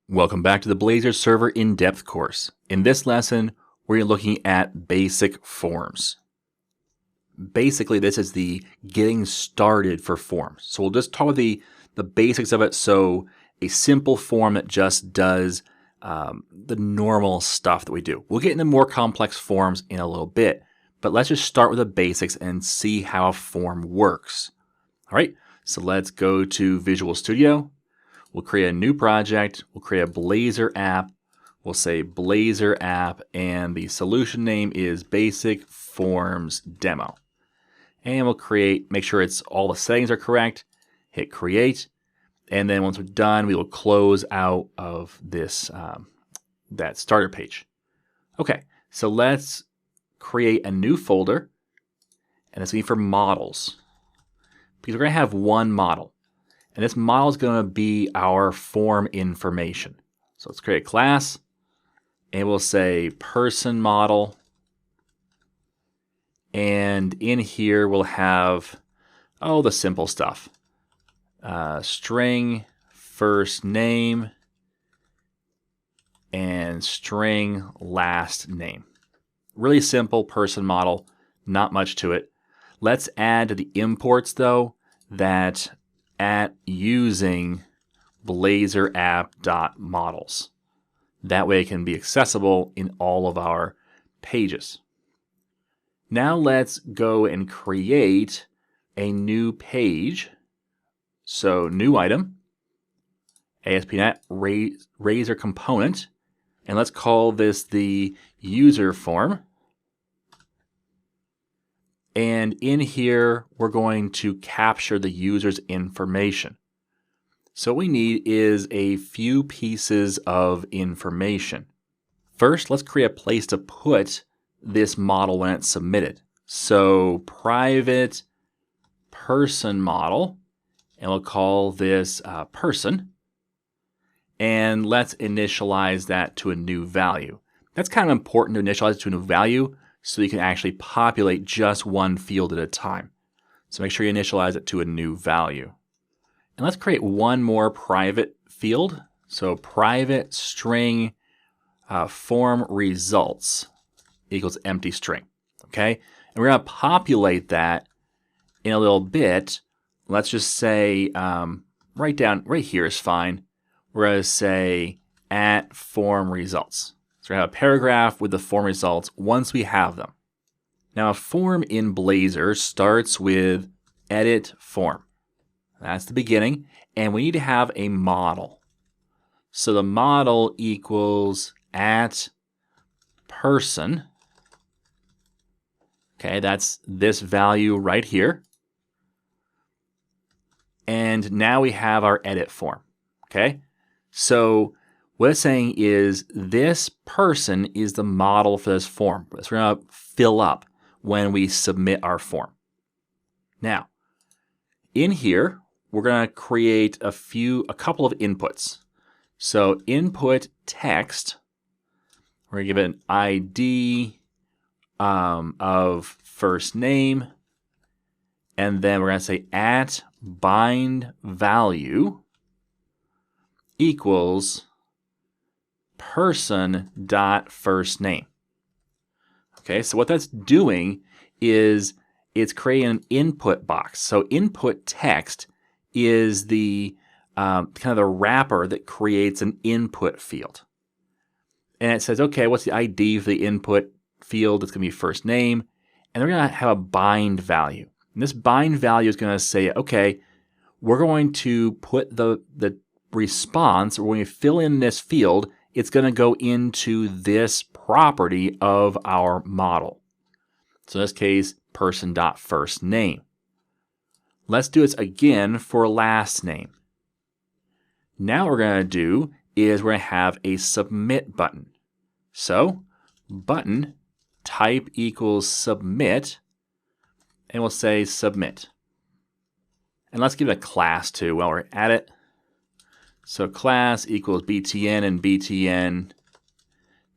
Welcome back to the Blazor Server In-Depth course. In this lesson, we're looking at basic forms. Basically, this is the getting started for forms. So we'll just talk about the basics of it. So a simple form that just does the normal stuff that we do. We'll get into more complex forms in a little bit, but let's just start with the basics and see how a form works. All right, so let's go to Visual Studio. We'll create a new project. We'll create a Blazor app. We'll say Blazor app, and the solution name is Basic Forms Demo. And we'll make sure all the settings are correct. Hit create, and then once we're done, we will close out of this that starter page. Okay, so let's create a new folder, and it's going to be for models, because we're going to have one model. And this model is going to be our form information. So let's create a class, and we'll say person model. And in here we'll have, the simple stuff. String first name and string last name. Really simple person model, not much to it. Let's add to the imports though that at using Blazor app.models. That way it can be accessible in all of our pages. Now let's go and create a new page. So new item, ASP.NET Razor component, and let's call this the user form. And in here, we're going to capture the user's information. So what we need is a few pieces of information. First, let's create a place to put this model when it's submitted. So private person model, and we'll call this person. And let's initialize that to a new value. That's kind of important to initialize to a new value, so you can actually populate just one field at a time. So make sure you initialize it to a new value. And let's create one more private field. So private string form results equals empty string. Okay? And we're going to populate that in a little bit. Let's just say, right here is fine. We're going to say at form results. So we're going to have a paragraph with the form results once we have them. Now a form in Blazor starts with edit form. That's the beginning. And we need to have a model. So the model equals at person. Okay, that's this value right here. And now we have our edit form. Okay, so what it's saying is this person is the model for this form. So we're going to fill up when we submit our form. Now, in here, we're going to create a couple of inputs. So input text, we're going to give it an ID of first name, and then we're going to say at bind value equals person dot first name. Okay, so what that's doing is it's creating an input box. So input text is the kind of the wrapper that creates an input field. And it says, okay, what's the ID for the input field? It's going to be first name. And we're going to have a bind value. And this bind value is going to say, okay, we're going to put the response, we're going to fill in this field. It's going to go into this property of our model. So in this case, person.firstname. Let's do this again for last name. Now what we're going to do is we're going to have a submit button. So button type equals submit, and we'll say submit. And let's give it a class too while we're at it. So class equals btn and btn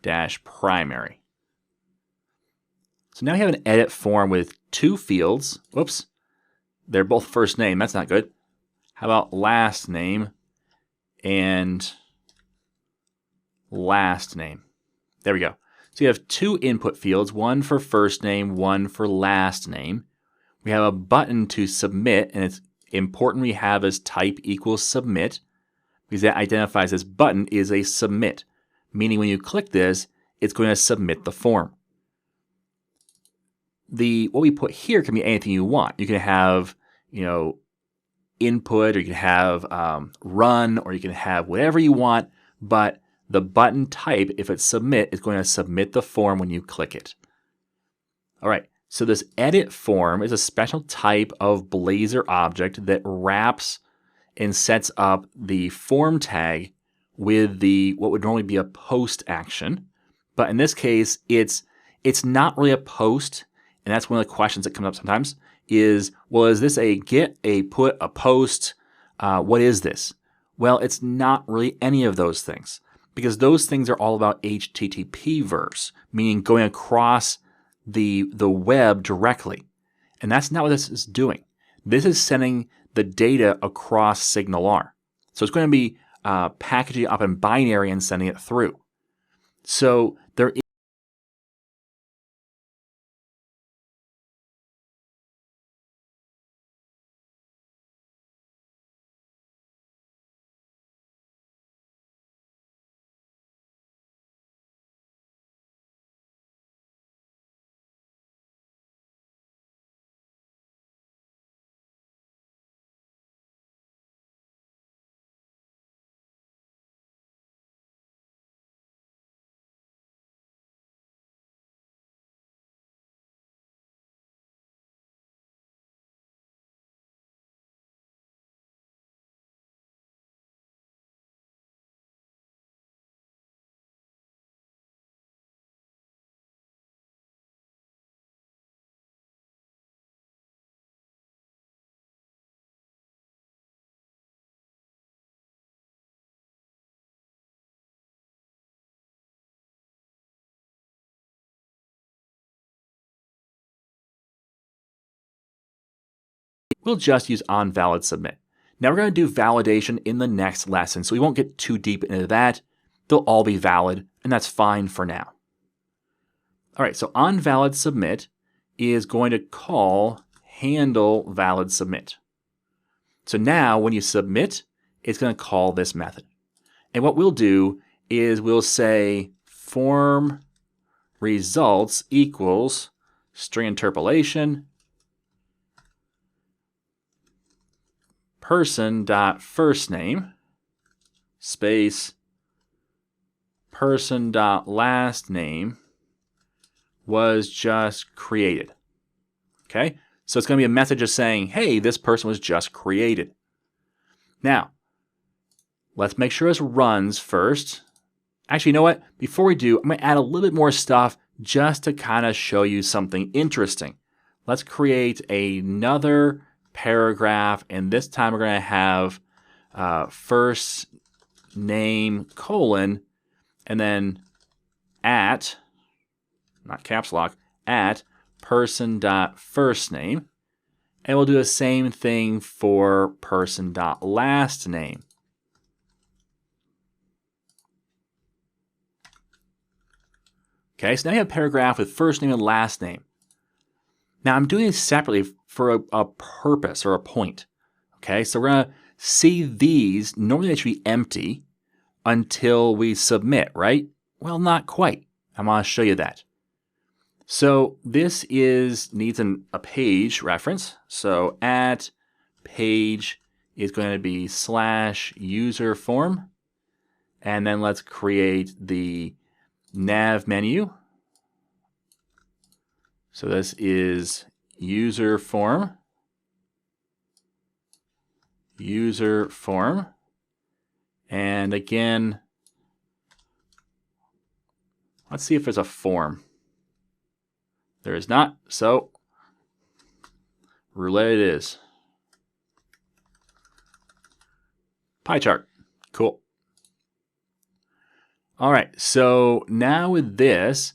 dash primary. So now we have an edit form with two fields. Whoops, they're both first name. That's not good. How about last name and last name. There we go. So you have two input fields, one for first name, one for last name. We have a button to submit, and it's important we have as type equals submit, because that identifies this button is a submit, meaning when you click this, it's going to submit the form. What we put here can be anything you want. You can have, input, or you can have run, or you can have whatever you want, but the button type, if it's submit, is going to submit the form when you click it. All right, so this edit form is a special type of Blazor object that wraps and sets up the form tag with what would normally be a post action. But in this case, it's not really a post, and that's one of the questions that comes up sometimes is, well, is this a get, a put, a post? What is this? Well, it's not really any of those things, because those things are all about HTTP verbs, meaning going across the web directly. And that's not what this is doing. This is sending the data across SignalR. So it's going to be packaging it up in binary and sending it through. So there is we'll just use onValidSubmit. Now we're going to do validation in the next lesson, so we won't get too deep into that. They'll all be valid, and that's fine for now. All right, so onValidSubmit is going to call handleValidSubmit. So now when you submit, it's going to call this method. And what we'll do is we'll say form results equals string interpolation person.firstname space person.lastname was just created. Okay, so it's going to be a message of saying, hey, this person was just created. Now, let's make sure this runs first. Actually, you know what? Before we do, I'm going to add a little bit more stuff just to kind of show you something interesting. Let's create another paragraph, and this time we're going to have first name colon, and then at, not caps lock, at person.firstname. And we'll do the same thing for person.lastname. Okay, so now you have a paragraph with first name and last name. Now I'm doing this separately for a purpose or a point. Okay, so we're going to see these. Normally they should be empty until we submit, right? Well, not quite. I'm going to show you that. So this needs a page reference. So at page is going to be /user form. And then let's create the nav menu. So this is user form. User form. And again, let's see if there's a form. There is not, so roulette it is. Pie chart, cool. All right, so now with this,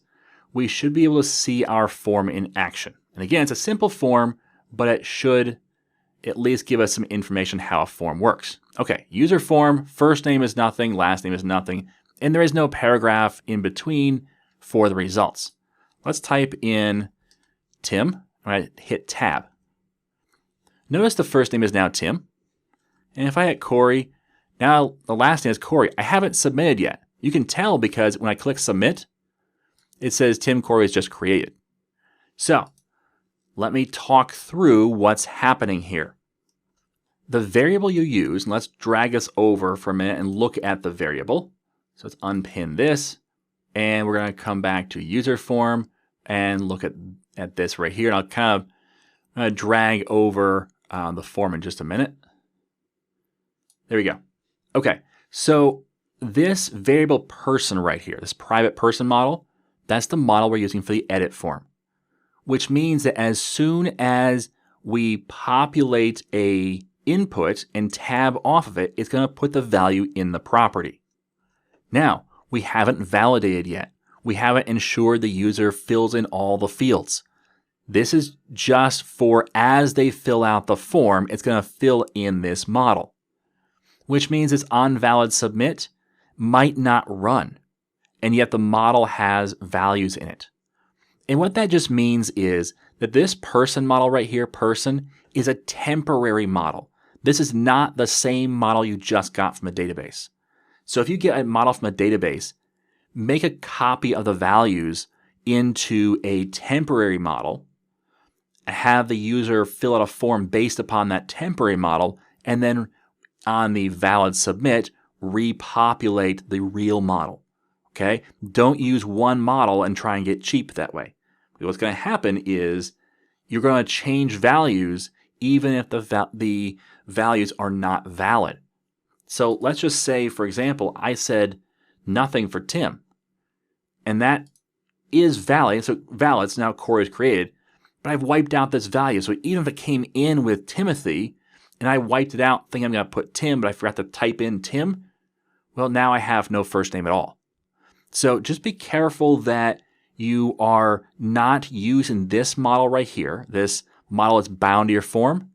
we should be able to see our form in action. And again, it's a simple form, but it should at least give us some information how a form works. Okay, user form, first name is nothing, last name is nothing. And there is no paragraph in between for the results. Let's type in Tim. I'm going to hit Tab. Notice the first name is now Tim. And if I hit Corey, now the last name is Corey. I haven't submitted yet. You can tell because when I click Submit, it says Tim Corey is just created. So let me talk through what's happening here. The variable you use, and let's drag us over for a minute and look at the variable. So let's unpin this, and we're going to come back to user form and look at this right here. And I'll kind of drag over the form in just a minute. There we go. Okay, so this variable person right here, this private person model, that's the model we're using for the edit form, which means that as soon as we populate a input and tab off of it, it's going to put the value in the property. Now, we haven't validated yet. We haven't ensured the user fills in all the fields. This is just for as they fill out the form, it's going to fill in this model, which means this onValidSubmit might not run, and yet the model has values in it. And what that just means is that this person model right here, person, is a temporary model. This is not the same model you just got from a database. So if you get a model from a database, make a copy of the values into a temporary model, have the user fill out a form based upon that temporary model, and then on the valid submit, repopulate the real model. Okay? Don't use one model and try and get cheap that way. What's going to happen is you're going to change values even if the values are not valid. So let's just say, for example, I said nothing for Tim. And that is valid. So valid, so now Corey is created. But I've wiped out this value. So even if it came in with Timothy, and I wiped it out thinking I'm going to put Tim, but I forgot to type in Tim, well, now I have no first name at all. So just be careful that you are not using this model right here, this model that's bound to your form,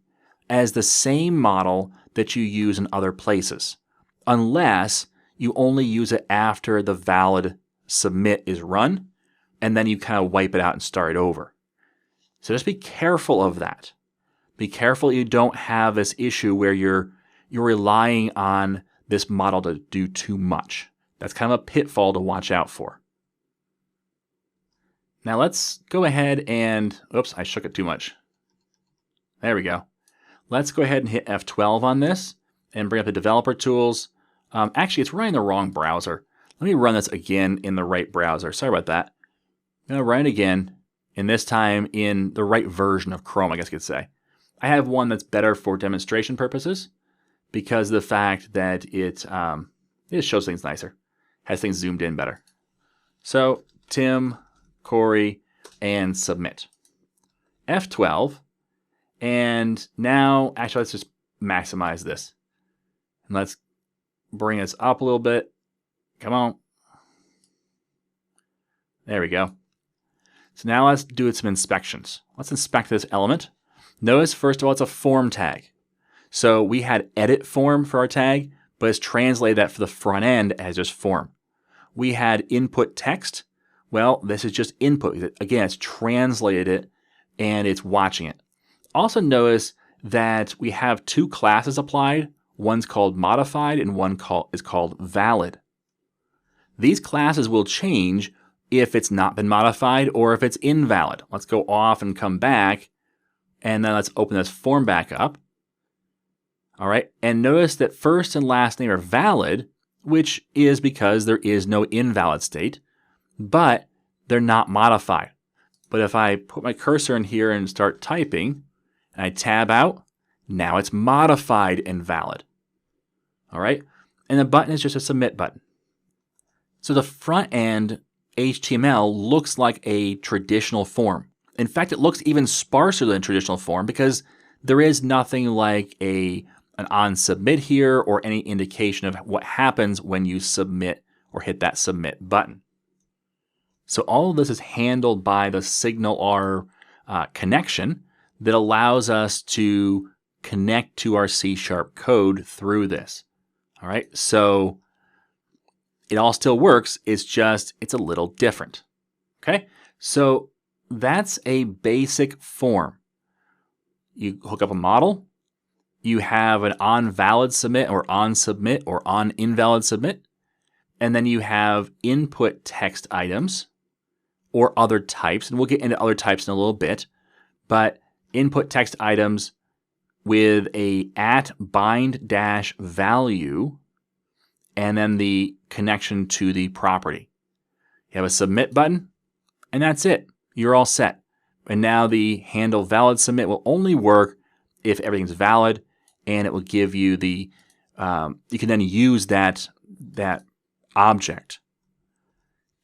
as the same model that you use in other places, unless you only use it after the valid submit is run, and then you kind of wipe it out and start it over. So just be careful of that. Be careful you don't have this issue where you're relying on this model to do too much. That's kind of a pitfall to watch out for. Now let's go ahead and, oops, I shook it too much. There we go. Let's go ahead and hit F12 on this and bring up the developer tools. Actually, it's running the wrong browser. Let me run this again in the right browser. Sorry about that. I'm going to run it again, and this time in the right version of Chrome, I guess you could say. I have one that's better for demonstration purposes because of the fact that it just shows things nicer, has things zoomed in better. So Tim, Corey, and submit. F12, and now, actually, let's just maximize this. And let's bring this up a little bit. Come on. There we go. So now let's do some inspections. Let's inspect this element. Notice, first of all, it's a form tag. So we had edit form for our tag, but it's translated that for the front end as just form. We had input text. Well, this is just input. Again, it's translated it and it's watching it. Also notice that we have two classes applied. One's called modified and one is called valid. These classes will change if it's not been modified or if it's invalid. Let's go off and come back, and then let's open this form back up. All right, and notice that first and last name are valid, which is because there is no invalid state, but they're not modified. But if I put my cursor in here and start typing, and I tab out, now it's modified and valid. All right, and the button is just a submit button. So the front end HTML looks like a traditional form. In fact, it looks even sparser than a traditional form because there is nothing like an on submit here or any indication of what happens when you submit or hit that submit button. So all of this is handled by the SignalR connection that allows us to connect to our C# code through this. All right, so It all still works. It's a little different. Okay, so that's a basic form. You hook up a model. You have an on-valid submit or on-submit or on-invalid submit. And then you have input text items or other types. And we'll get into other types in a little bit. But input text items with a @bind-value and then the connection to the property. You have a submit button, and that's it. You're all set. And now the handle valid submit will only work if everything's valid, and it will give you the, you can then use that object.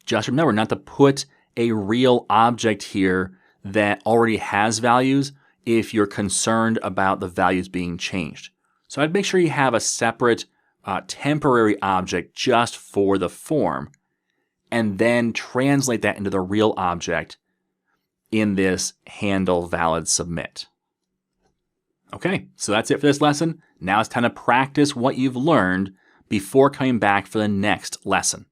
Just remember not to put a real object here that already has values if you're concerned about the values being changed. So I'd make sure you have a separate temporary object just for the form, and then translate that into the real object in this handle valid submit. Okay, so that's it for this lesson. Now it's time to practice what you've learned before coming back for the next lesson.